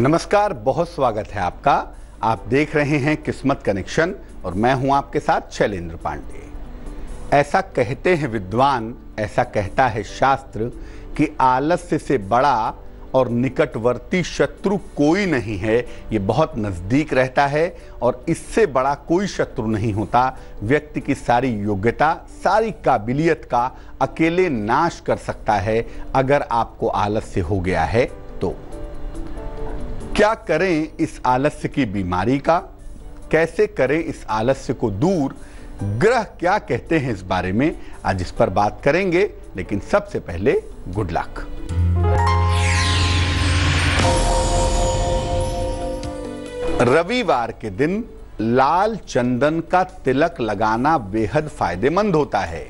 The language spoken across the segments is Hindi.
नमस्कार, बहुत स्वागत है आपका। आप देख रहे हैं किस्मत कनेक्शन और मैं हूं आपके साथ शैलेंद्र पांडे। ऐसा कहते हैं विद्वान, ऐसा कहता है शास्त्र कि आलस्य से बड़ा और निकटवर्ती शत्रु कोई नहीं है। ये बहुत नजदीक रहता है और इससे बड़ा कोई शत्रु नहीं होता। व्यक्ति की सारी योग्यता, सारी काबिलियत का अकेले नाश कर सकता है अगर आपको आलस्य हो गया है तो। क्या करें इस आलस्य की बीमारी का, कैसे करें इस आलस्य को दूर, ग्रह क्या कहते हैं इस बारे में आज इस पर बात करेंगे। लेकिन सबसे पहले गुड लक। रविवार के दिन लाल चंदन का तिलक लगाना बेहद फायदेमंद होता है।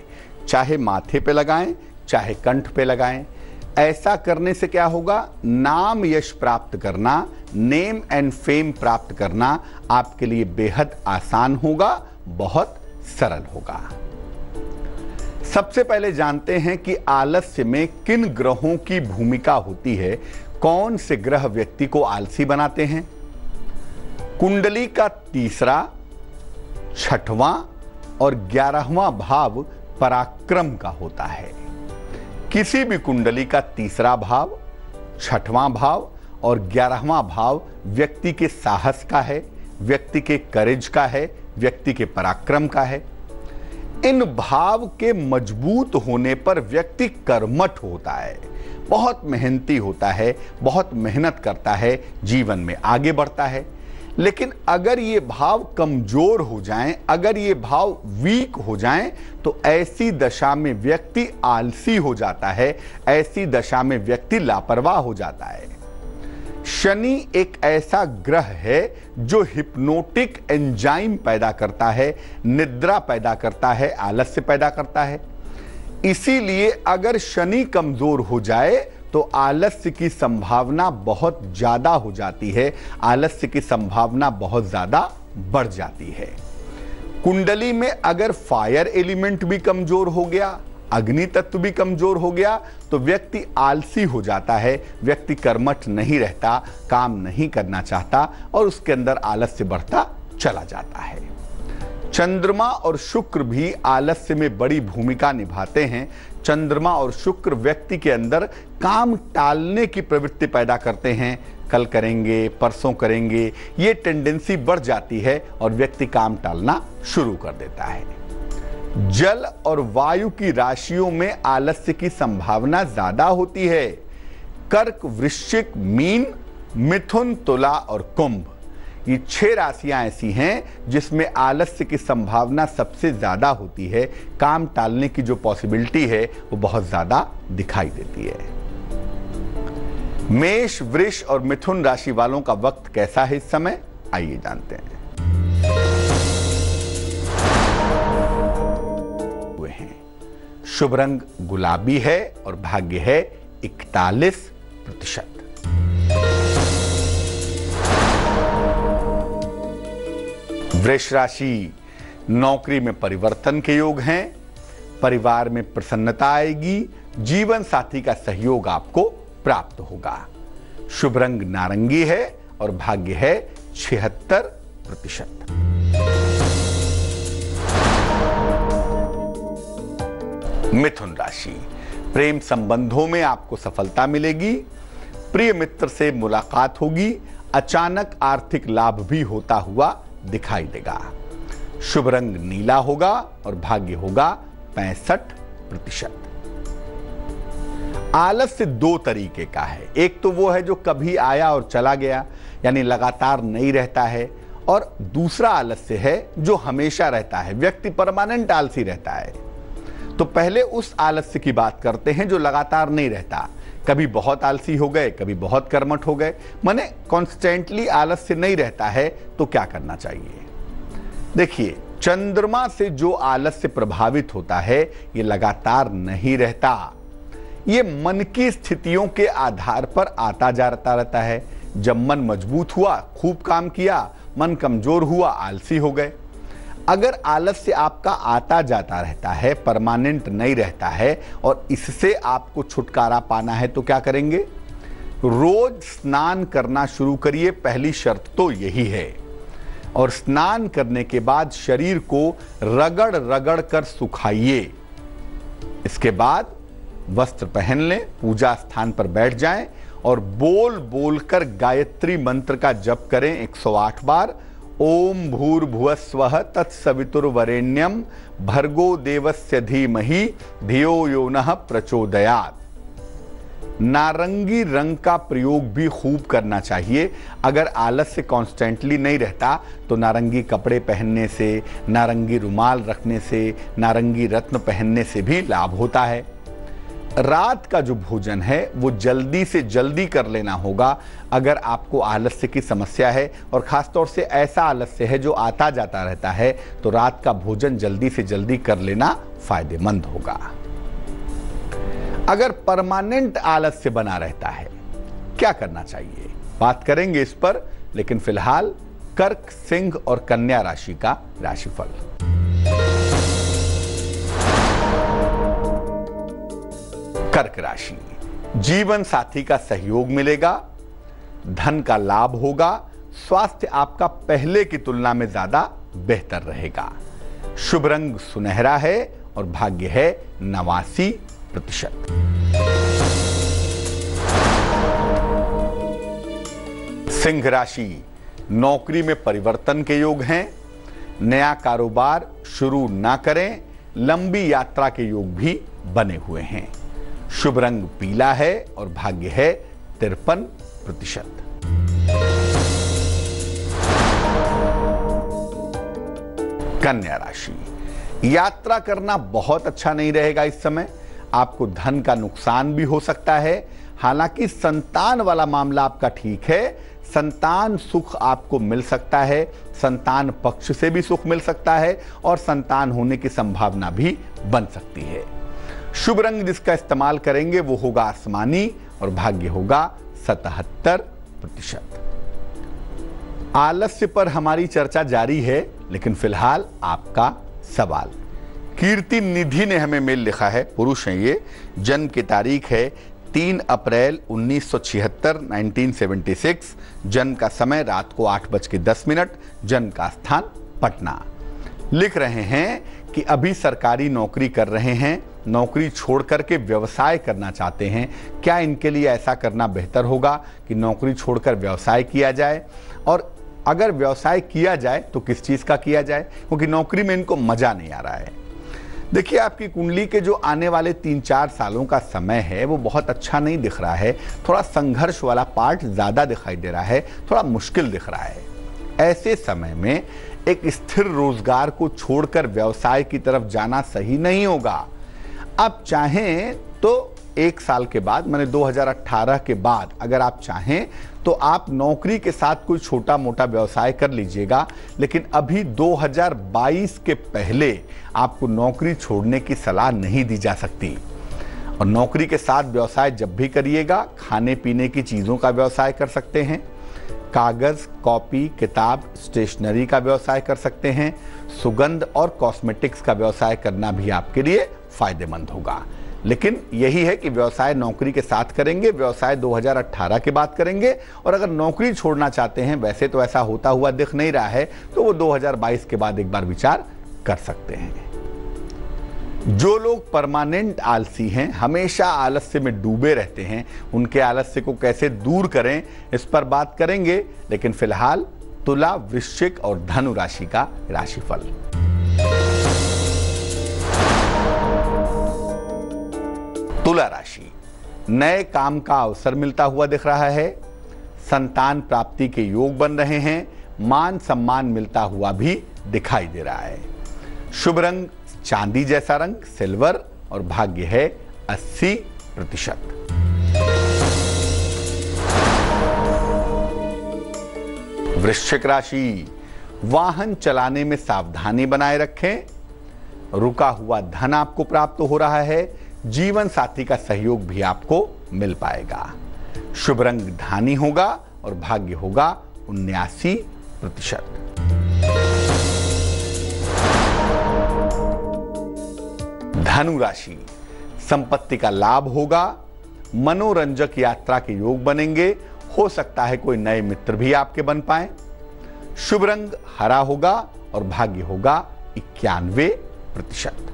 चाहे माथे पे लगाएं, चाहे कंठ पे लगाएं। ऐसा करने से क्या होगा? नाम यश प्राप्त करना, नेम एंड फेम प्राप्त करना आपके लिए बेहद आसान होगा, बहुत सरल होगा। सबसे पहले जानते हैं कि आलस्य में किन ग्रहों की भूमिका होती है। कौन से ग्रह व्यक्ति को आलसी बनाते हैं? कुंडली का तीसरा, छठवां और 11वां भाव पराक्रम का होता है। किसी भी कुंडली का तीसरा भाव, छठवां भाव और 11वां भाव व्यक्ति के साहस का है, व्यक्ति के करेज का है, व्यक्ति के पराक्रम का है। इन भाव के मजबूत होने पर व्यक्ति कर्मठ होता है, बहुत मेहनती होता है, बहुत मेहनत करता है, जीवन में आगे बढ़ता है। लेकिन अगर ये भाव कमजोर हो जाएं, अगर ये भाव वीक हो जाएं, तो ऐसी दशा में व्यक्ति आलसी हो जाता है, ऐसी दशा में व्यक्ति लापरवाह हो जाता है। शनि एक ऐसा ग्रह है जो हिप्नोटिक एंजाइम पैदा करता है, निद्रा पैदा करता है, आलस्य पैदा करता है। इसीलिए अगर शनि कमजोर हो जाए तो आलस्य की संभावना बहुत ज्यादा हो जाती है, आलस्य की संभावना बहुत ज्यादा बढ़ जाती है। कुंडली में अगर फायर एलिमेंट भी कमजोर हो गया, अग्नि तत्व भी कमजोर हो गया, तो व्यक्ति आलसी हो जाता है, व्यक्ति कर्मठ नहीं रहता, काम नहीं करना चाहता और उसके अंदर आलस्य बढ़ता चला जाता है। चंद्रमा और शुक्र भी आलस्य में बड़ी भूमिका निभाते हैं। चंद्रमा और शुक्र व्यक्ति के अंदर काम टालने की प्रवृत्ति पैदा करते हैं। कल करेंगे, परसों करेंगे, ये टेंडेंसी बढ़ जाती है और व्यक्ति काम टालना शुरू कर देता है। जल और वायु की राशियों में आलस्य की संभावना ज्यादा होती है। कर्क, वृश्चिक, मीन, मिथुन, तुला और कुंभ, ये 6 राशियां ऐसी हैं जिसमें आलस्य की संभावना सबसे ज्यादा होती है। काम टालने की जो पॉसिबिलिटी है वो बहुत ज्यादा दिखाई देती है। मेष, वृष और मिथुन राशि वालों का वक्त कैसा है इस समय, आइए जानते हैं। शुभ रंग गुलाबी है और भाग्य है 41%। वृष राशि, नौकरी में परिवर्तन के योग हैं, परिवार में प्रसन्नता आएगी, जीवन साथी का सहयोग आपको प्राप्त होगा। शुभ रंग नारंगी है और भाग्य है 76%। मिथुन राशि, प्रेम संबंधों में आपको सफलता मिलेगी, प्रिय मित्र से मुलाकात होगी, अचानक आर्थिक लाभ भी होता हुआ दिखाई देगा। शुभ रंग नीला होगा और भाग्य होगा 65%। आलस्य 2 तरीके का है। एक तो वो है जो कभी आया और चला गया, यानी लगातार नहीं रहता है, और दूसरा आलस्य है जो हमेशा रहता है, व्यक्ति परमानेंट आलसी रहता है। तो पहले उस आलस्य की बात करते हैं जो लगातार नहीं रहता। कभी बहुत आलसी हो गए, कभी बहुत कर्मठ हो गए, माने कॉन्स्टेंटली आलस्य नहीं रहता है, तो क्या करना चाहिए? देखिए, चंद्रमा से जो आलस्य प्रभावित होता है ये लगातार नहीं रहता, ये मन की स्थितियों के आधार पर आता जाता रहता है। जब मन मजबूत हुआ, खूब काम किया, मन कमजोर हुआ, आलसी हो गए। अगर आलस्य आपका आता जाता रहता है, परमानेंट नहीं रहता है और इससे आपको छुटकारा पाना है तो क्या करेंगे? रोज स्नान करना शुरू करिए, पहली शर्त तो यही है। और स्नान करने के बाद शरीर को रगड़ रगड़ कर सुखाइए। इसके बाद वस्त्र पहन लें, पूजा स्थान पर बैठ जाएं और बोल बोल कर गायत्री मंत्र का जप करें 108 बार। ओम भूर्भुवस्वः तत्सवितुर्वरेण्यम भर्गो देवस्य धीमहि धियो यो नः प्रचोदयात्। नारंगी रंग का प्रयोग भी खूब करना चाहिए। अगर आलस्य कॉन्स्टेंटली नहीं रहता तो नारंगी कपड़े पहनने से, नारंगी रुमाल रखने से, नारंगी रत्न पहनने से भी लाभ होता है। रात का जो भोजन है वो जल्दी से जल्दी कर लेना होगा अगर आपको आलस्य की समस्या है, और खासतौर से ऐसा आलस्य है जो आता जाता रहता है, तो रात का भोजन जल्दी से जल्दी कर लेना फायदेमंद होगा। अगर परमानेंट आलस्य बना रहता है, क्या करना चाहिए, बात करेंगे इस पर। लेकिन फिलहाल कर्क, सिंह और कन्या राशि का राशिफल। कर्क राशि, जीवन साथी का सहयोग मिलेगा, धन का लाभ होगा, स्वास्थ्य आपका पहले की तुलना में ज्यादा बेहतर रहेगा। शुभ रंग सुनहरा है और भाग्य है 89%। सिंह राशि, नौकरी में परिवर्तन के योग हैं, नया कारोबार शुरू ना करें, लंबी यात्रा के योग भी बने हुए हैं। शुभ रंग पीला है और भाग्य है 53%। कन्या राशि, यात्रा करना बहुत अच्छा नहीं रहेगा इस समय। आपको धन का नुकसान भी हो सकता है। हालांकि संतान वाला मामला आपका ठीक है, संतान सुख आपको मिल सकता है, संतान पक्ष से भी सुख मिल सकता है और संतान होने की संभावना भी बन सकती है। शुभ रंग जिसका इस्तेमाल करेंगे वो होगा आसमानी और भाग्य होगा 77%। आलस्य पर हमारी चर्चा जारी है, लेकिन फिलहाल आपका सवाल। कीर्ति निधि ने हमें मेल लिखा है, पुरुष हैं ये, जन्म की तारीख है 3 अप्रैल 1976 1976, जन्म का समय रात को 8:10, जन्म का स्थान पटना। लिख रहे हैं कि अभी सरकारी नौकरी कर रहे हैं, नौकरी छोड़ करके व्यवसाय करना चाहते हैं। क्या इनके लिए ऐसा करना बेहतर होगा कि नौकरी छोड़कर व्यवसाय किया जाए, और अगर व्यवसाय किया जाए तो किस चीज़ का किया जाए, क्योंकि नौकरी में इनको मज़ा नहीं आ रहा है। देखिए, आपकी कुंडली के जो आने वाले 3-4 सालों का समय है वो बहुत अच्छा नहीं दिख रहा है। थोड़ा संघर्ष वाला पार्ट ज़्यादा दिखाई दे रहा है, थोड़ा मुश्किल दिख रहा है। ऐसे समय में एक स्थिर रोजगार को छोड़कर व्यवसाय की तरफ जाना सही नहीं होगा। आप चाहें तो 1 साल के बाद, माने 2018 के बाद अगर आप चाहें तो आप नौकरी के साथ कोई छोटा मोटा व्यवसाय कर लीजिएगा, लेकिन अभी 2022 के पहले आपको नौकरी छोड़ने की सलाह नहीं दी जा सकती। और नौकरी के साथ व्यवसाय जब भी करिएगा, खाने पीने की चीज़ों का व्यवसाय कर सकते हैं, कागज़, कॉपी, किताब, स्टेशनरी का व्यवसाय कर सकते हैं, सुगंध और कॉस्मेटिक्स का व्यवसाय करना भी आपके लिए फायदेमंद होगा। लेकिन यही है कि व्यवसाय नौकरी के साथ करेंगे, व्यवसाय 2018 के बाद करेंगे। और अगर नौकरी छोड़ना चाहते हैं, वैसे तो ऐसा होता हुआ दिख नहीं रहा है, तो वो 2022 के बाद एक बार विचार कर सकते हैं। जो लोग परमानेंट आलसी हैं, हमेशा आलस्य में डूबे रहते हैं, उनके आलस्य को कैसे दूर करें इस पर बात करेंगे। लेकिन फिलहाल तुला, वृश्चिक और धनु राशि का राशिफल। तुला राशि, नए काम का अवसर मिलता हुआ दिख रहा है, संतान प्राप्ति के योग बन रहे हैं, मान सम्मान मिलता हुआ भी दिखाई दे रहा है। शुभ रंग चांदी जैसा रंग, सिल्वर, और भाग्य है 80%। वृश्चिक राशि, वाहन चलाने में सावधानी बनाए रखें, रुका हुआ धन आपको प्राप्त हो रहा है, जीवन साथी का सहयोग भी आपको मिल पाएगा। शुभ रंग धानी होगा और भाग्य होगा 79%। धनु राशि, संपत्ति का लाभ होगा, मनोरंजक यात्रा के योग बनेंगे। हो सकता है कोई नए मित्र भी आपके बन पाए। शुभ रंग हरा होगा और भाग्य होगा 91%।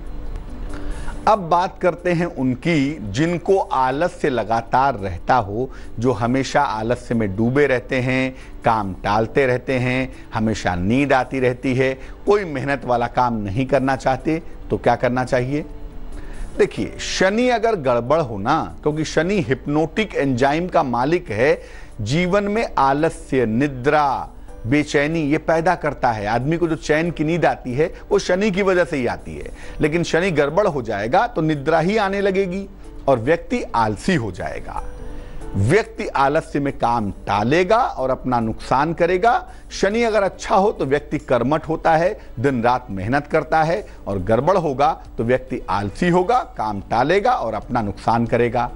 अब बात करते हैं उनकी जिनको आलस्य लगातार रहता हो, जो हमेशा आलस्य में डूबे रहते हैं, काम टालते रहते हैं, हमेशा नींद आती रहती है, कोई मेहनत वाला काम नहीं करना चाहते, तो क्या करना चाहिए? देखिए, शनि अगर गड़बड़ हो ना, क्योंकि शनि हिप्नोटिक एंजाइम का मालिक है, जीवन में आलस्य, निद्रा, बेचैनी ये पैदा करता है। आदमी को जो चैन की नींद आती है वो शनि की वजह से ही आती है। लेकिन शनि गड़बड़ हो जाएगा तो निद्रा ही आने लगेगी और व्यक्ति आलसी हो जाएगा। व्यक्ति आलस्य में काम टालेगा और अपना नुकसान करेगा। शनि अगर अच्छा हो तो व्यक्ति कर्मठ होता है, दिन रात मेहनत करता है, और गड़बड़ होगा तो व्यक्ति आलसी होगा, काम टालेगा और अपना नुकसान करेगा।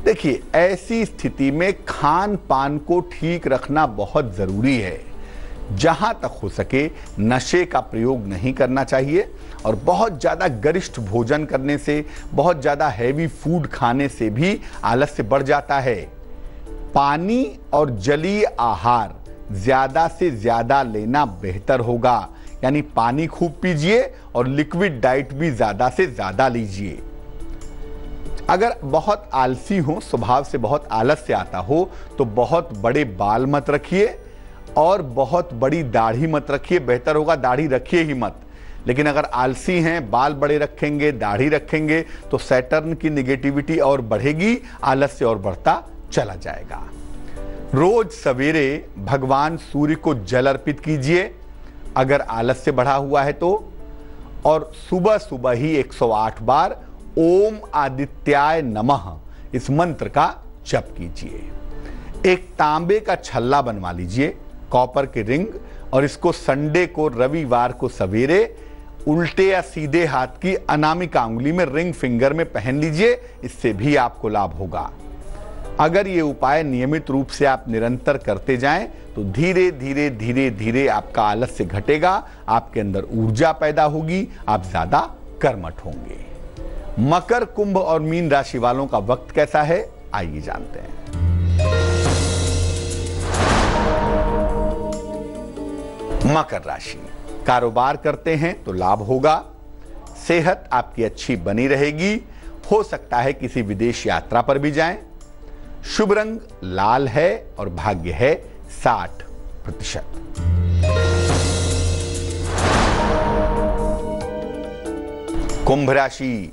देखिए, ऐसी स्थिति में खान पान को ठीक रखना बहुत जरूरी है। जहां तक हो सके नशे का प्रयोग नहीं करना चाहिए, और बहुत ज्यादा गरिष्ठ भोजन करने से, बहुत ज्यादा हैवी फूड खाने से भी आलस्य बढ़ जाता है। पानी और जलीय आहार ज्यादा से ज्यादा लेना बेहतर होगा, यानी पानी खूब पीजिए और लिक्विड डाइट भी ज्यादा से ज्यादा लीजिए। अगर बहुत आलसी हो, स्वभाव से बहुत आलस्य आता हो, तो बहुत बड़े बाल मत रखिए और बहुत बड़ी दाढ़ी मत रखिए। बेहतर होगा दाढ़ी रखिए ही मत। लेकिन अगर आलसी हैं, बाल बड़े रखेंगे, दाढ़ी रखेंगे, तो सैटर्न की निगेटिविटी और बढ़ेगी, आलस्य और बढ़ता चला जाएगा। रोज सवेरे भगवान सूर्य को जल अर्पित कीजिए अगर आलस्य बढ़ा हुआ है तो, और सुबह सुबह ही 108 बार ओम आदित्याय नमः इस मंत्र का जप कीजिए। एक तांबे का छल्ला बनवा लीजिए, कॉपर के रिंग, और इसको संडे को, रविवार को सवेरे उल्टे या सीधे हाथ की अनामिका उंगली में, रिंग फिंगर में पहन लीजिए। इससे भी आपको लाभ होगा। अगर ये उपाय नियमित रूप से आप निरंतर करते जाएं तो धीरे धीरे धीरे धीरे आपका आलस्य घटेगा, आपके अंदर ऊर्जा पैदा होगी, आप ज्यादा कर्मठ होंगे। मकर, कुंभ और मीन राशि वालों का वक्त कैसा है, आइए जानते हैं। मकर राशि, कारोबार करते हैं तो लाभ होगा। सेहत आपकी अच्छी बनी रहेगी। हो सकता है किसी विदेश यात्रा पर भी जाएं। शुभ रंग लाल है और भाग्य है 60%। कुंभ राशि,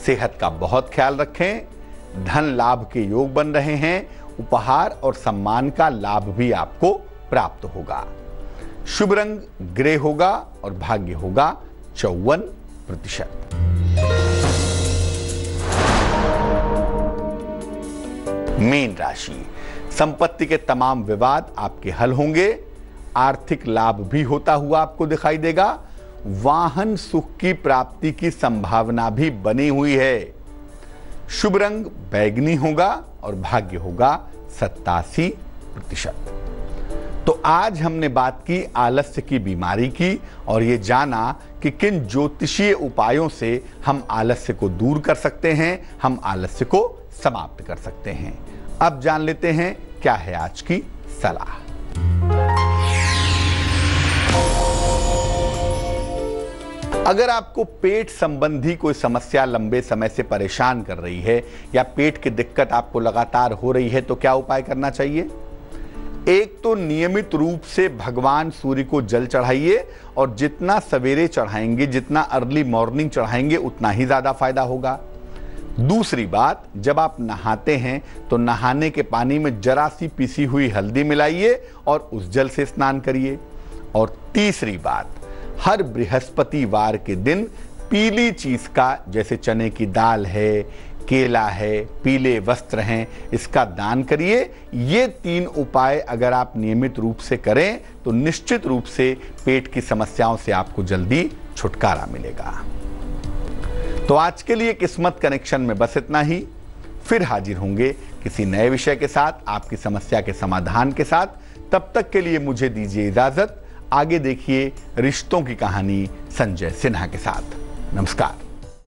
सेहत का बहुत ख्याल रखें। धन लाभ के योग बन रहे हैं। उपहार और सम्मान का लाभ भी आपको प्राप्त होगा। शुभ रंग ग्रे होगा और भाग्य होगा 54%। मीन राशि, संपत्ति के तमाम विवाद आपके हल होंगे। आर्थिक लाभ भी होता हुआ आपको दिखाई देगा। वाहन सुख की प्राप्ति की संभावना भी बनी हुई है। शुभ रंग बैगनी होगा और भाग्य होगा 87%। तो आज हमने बात की आलस्य की बीमारी की, और ये जाना कि किन ज्योतिषीय उपायों से हम आलस्य को दूर कर सकते हैं, हम आलस्य को समाप्त कर सकते हैं। अब जान लेते हैं क्या है आज की सलाह। अगर आपको पेट संबंधी कोई समस्या लंबे समय से परेशान कर रही है, या पेट की दिक्कत आपको लगातार हो रही है, तो क्या उपाय करना चाहिए? एक तो नियमित रूप से भगवान सूर्य को जल चढ़ाइए, और जितना सवेरे चढ़ाएंगे, जितना अर्ली मॉर्निंग चढ़ाएंगे, उतना ही ज्यादा फायदा होगा। दूसरी बात, जब आप नहाते हैं तो नहाने के पानी में जरा सी पिसी हुई हल्दी मिलाइए और उस जल से स्नान करिए। और तीसरी बात, हर बृहस्पतिवार के दिन पीली चीज का, जैसे चने की दाल है, केला है, पीले वस्त्र हैं, इसका दान करिए। ये 3 उपाय अगर आप नियमित रूप से करें तो निश्चित रूप से पेट की समस्याओं से आपको जल्दी छुटकारा मिलेगा। तो आज के लिए किस्मत कनेक्शन में बस इतना ही। फिर हाजिर होंगे किसी नए विषय के साथ, आपकी समस्या के समाधान के साथ। तब तक के लिए मुझे दीजिए इजाजत। आगे देखिए रिश्तों की कहानी संजय सिन्हा के साथ। नमस्कार।